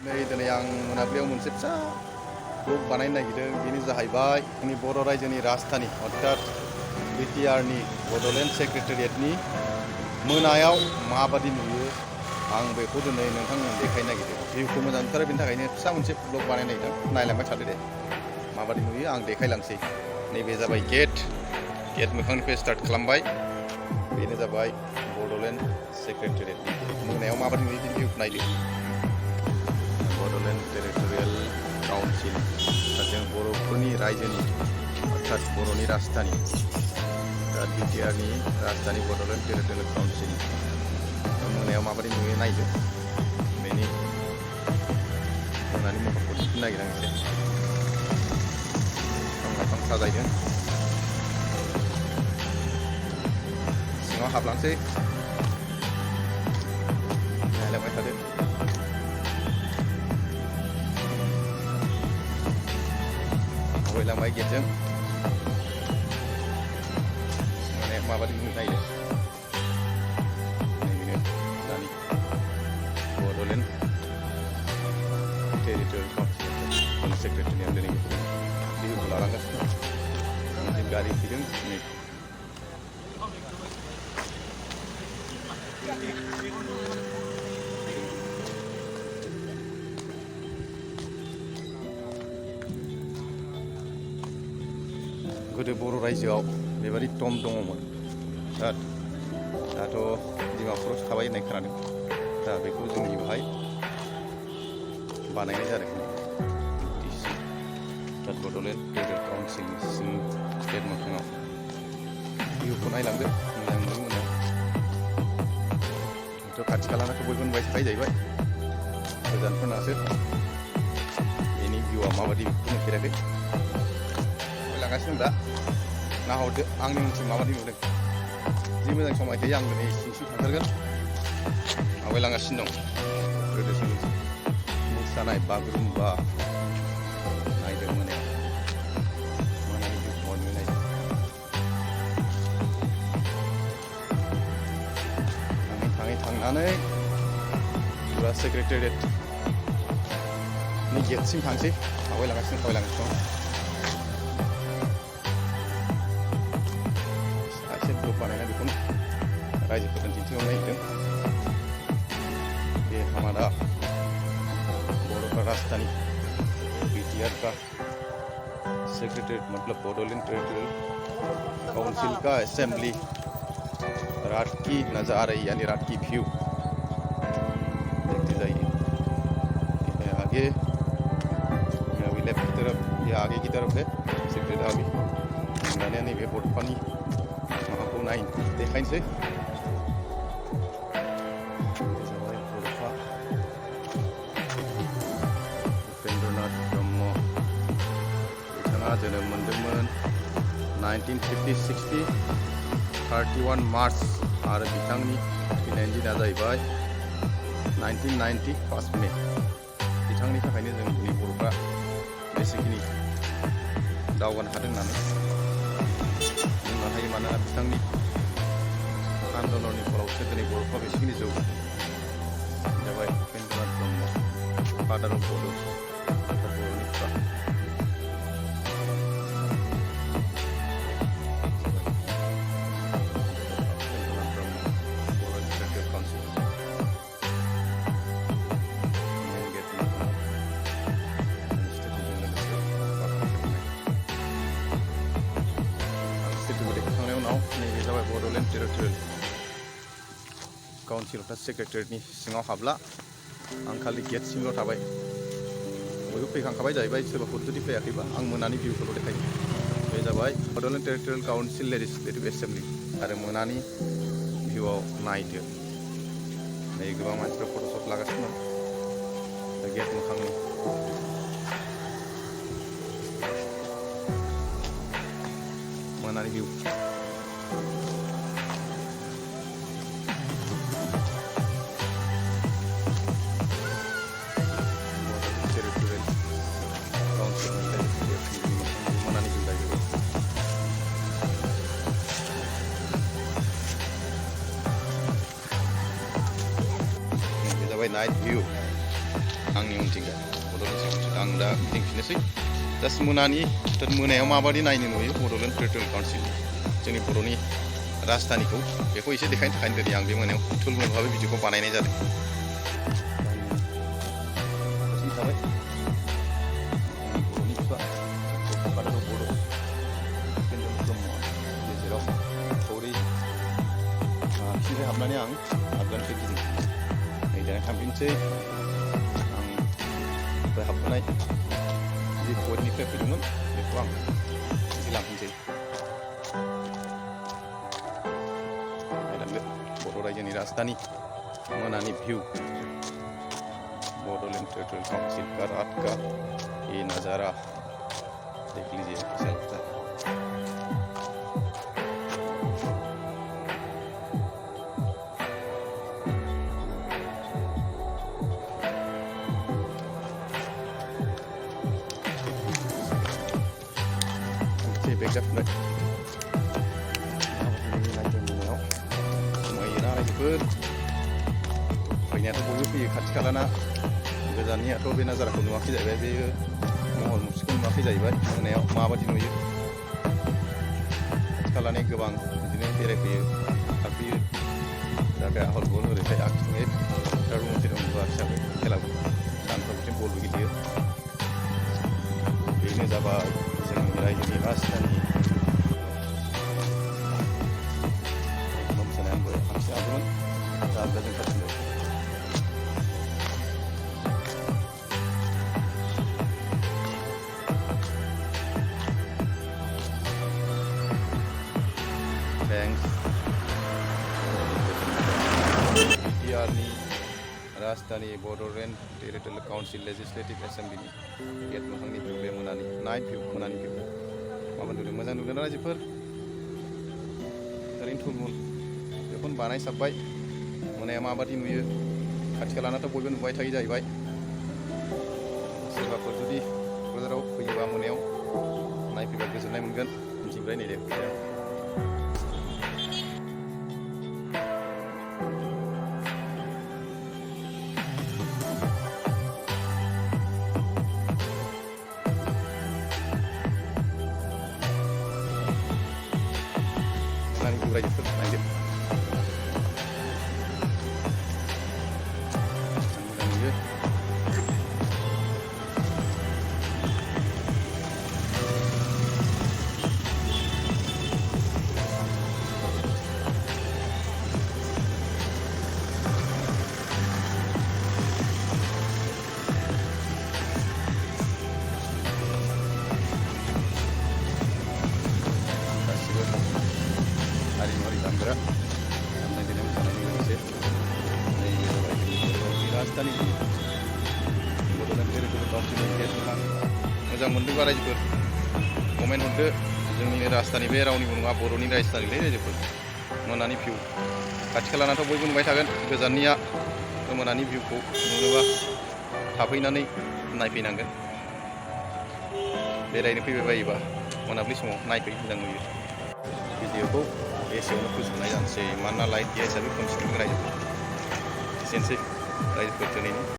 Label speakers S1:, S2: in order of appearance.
S1: नै दिनै आं मोनाबिलियाव मोनसे फिसा ब्लग बानायनो नागिरदों। बेनो जाहैबाय जोंनि बर' रायजोनि राजधानी अर्थात बिटिआरनि बड'लेण्ड सेक्रेटारियेटनि मोनायाव माबादि नुयो आं बेखौ दिनै नोंथांमोननो देखायनो नागिरदों। भिउखौ मोजां नुथारो, बेनि थाखायनो फिसा मोनसे ब्लग बानायनो नागिरदों। नायलांबाय थादो दे, माबादि नुयो आं देखायलांसै। नैबे जाबाय गेट मोखांनिफ्राय स्टार्ट खालामबाय। बेनो जाबाय बड'लेण्ड सेक्रेटारियेटनि मोनायाव माबादि नुयो बिनि भिउखौ नायदो। बड'लेण्ड टेरिटरियेल काउन्सिल, जों बर'फोरनि रायजोनि अर्थात बर'नि राजधानी दा बिटिआरनि राजधानी बड'लेण्ड टेरिटरियेल काउन्सिल मोनायाव माबादि नुयो नायदो। बेनि मोनानि महरखौ दिन्थिनो नागिरदों एसे। बिफां साजायदों। सिङाव हाबलांसै, नायलांबाय थादो। आवगायलांबाय गेटजों, माने माबादि नुयो नायदो। नैबेनो दानि बड'लेण्ड टेरिटरियेल काउन्सिल सेक्रेटारिया दिनै भिउखौ लालांगासिनो। मोनसे गारि फैदों। नै गोदो बर' रायजोआव बेबादि टम दङमोन। दाथ' डिमापुरावसो थाबाय होननाय खोनादों। दा बेखौ जोंनि बेहाय बानायनाय जादों। बड'लेण्ड टेरिटरियेल काउन्सिलनि सिं गेट मोखाङाव भिउखौ नायलांदो। मोजां नुयो मोनायाव। खाथि खालानाथ' बयबो नुबाय थाखायो जाहैबाय, गोजानफोरनासो बेनि भिउआ माबादि बेखौ नुफेराखै। लांगासिनो दं दा, नाहरदो आंनि उनथिं माबादि नुदों। जि मोजां समायखायो। आं दिनै सिंसिं थांथारगोन। आवगायलांगासिनो दं। गोदोसो मोसानाय बागुरुम्बा नायदों मोनायाव। मोनानि भिउखौ नुयो नायदों। थाङै थांनानै फुरा सेक्रेटारियेटनि गेटसिम थांसै। आवगायलांगासिनो दं। एसे ब्लग बानायना बेखौनो रायजोफोरनो दिन्थिहरनो नागिरदों। बे हमारा बड़ों का राजधानी बीटीआर का सेक्रेटरीट मतलब बडोलैंड टेरिटोरियल काउंसिल का असेंबली रात की नजर आ रही, यानी रात की व्यू देखते जाइए। आगे अभी लेफ्ट की तरफ, ये आगे की तरफ है सेक्रेटरी अभी मैंने नहीं वे बड'फानि माबाखौ देखायनोसै। उपेन्द्रनाथ ब्रह्म, बिथाङा जोनोम मोन्दोंमोन 1950-60 31 मार्च आरो बिथांनि थैनायनि दिना जाहैबाय 1990 1 मे। बिथांनि थाखायनो जों दिनै बर'फ्रा बेसेखिनि दावगानो हादों होननानै बुंनो हायो। मानोना बिथांनि आन्दलननि फलावसो दिनै बर'फ्रा बेसेखिनि जौगादों। जाबाय उपेन्द्रनाथ ब्रह्म, फादार अफ बड', बर'नि बिफा। नैबे जाबाय बड'लेण्ड टेरिटरियेल काउन्सिल अर्थात सेक्रेटारियेटनि सिङाव हाबला। आं खालि गेट सिंल' थाबाय। बयबो फैखांखाबाय जाहैबाय। सोरबाफोर जुदि फैयाखैबा आं मोनानि भिउखौल' देखायो। बे जाबाय Bodoland territorial council legislative assembly आरो मोनानि भिउआव नायदो। नै गोबां मानसिफ्रा फट'शट लागासिनो दं गेट मोखांनि। मोनानि भिउ मोनानि भिउ जाहैबाय। बे जाबाय नाइट भिउ आंनि मिथिंगा बड'लेण्ड सेक्रेटारियेट आं दा गिदिंफिननोसै जास्ट मोनायाव माबादि नायनो नुयो बड'लेण्ड टेरिटरियेल काउन्सिल जोंनि बर'नि राजधानीखौ बेखौ एसे देखायनो थाखाय दिनै आं बे मोनायाव थुलमुल भाबै भिडिअखौ बानायनाय जादों। बर'नि बिफा बर' गेजेराव खौरै खिनिफ्राय हाबनानै आं आफगानिफ्राय गिदिं नै दाना थांफिनसै आं दहाय हाबबोनाय जे बयनिफ्राय फैदोंमोन बेखौ आं एसे लांफिनसै नायलांदो बर' रायजोनि राजधानी मोनानि भिउ बडोलैंड टेरिटोरियल काउंसिल का रात का ये नज़ारा देख लीजिए कैसा लगता है। Exactly. Semuanya रायजोफोर फैनायाथ' बयबो फैयो खाथि खालाना गोजाननियाथ' बे नाजाराखौ नुवाखै जाहैबाय बे महर मुस्रिखौ नुवाखै जाहैबाय मोनायाव माबादि नुयो खाथि खालानि गोबां बिदिनो बेरायफैयो थाफैयो जायगाया हल बल ओरैहाय आखिथिंजाय रुम मोनसे दं गुवार हिसाबै खेलाबो सानफ्राव बिथिं बलबो गेलेयो बेनो जाबाय जोंनि रायजोनि राजधानी राजधानी Bodoland territorial council legislative assembly gate मोखांनि भिउ बे मोनानि नाइट भिउ मोनानि भिउ माबा नुदों मोजां नुदों रायजोफोर ओरैनो थुलमुल बेखौनो बानायसाबबाय मोनाया माबादि नुयो खाथि खालानाथ' बयबो नुबाय थायो जाहैबाय सोरबाफोर जुदि क'क्राझाराव फैयोबा मोनायाव नायफैबा गोजोननाय मोनगोन मिथिबाय नै दे रायजोफोर नायदो मोजां नुयो दामग्रा दामनाय देनाय मोसानायनि लोगोसे राजधानी बड'लेण्ड टेरिटोरियल काउन्सिलनि गेट मोखां मोजां मोनदोंबा रायजोफोर कमेन्ट हरदो जोंनिनो राजधानी बे रावनिबो नङा बर'नि राजधानीलै रायजोफोर मोनानि भिउ खाथि खालानाथ' बयबो नुबाय थागोन गोजाननिया मोनानि भिउखौ नुनोबा थाफैनानै नायफैनांगोन बेरायनो फैबाय बायोबा मोनाबिलि समाव नायफै मोजां नुयो भिडिअखौ एसेयावनो फोजोबनाय जानोसै मानोना लाइट गैया हिसाबै खोमसि रायजोफोर एसेनोसै रायजोफोर दिनैनि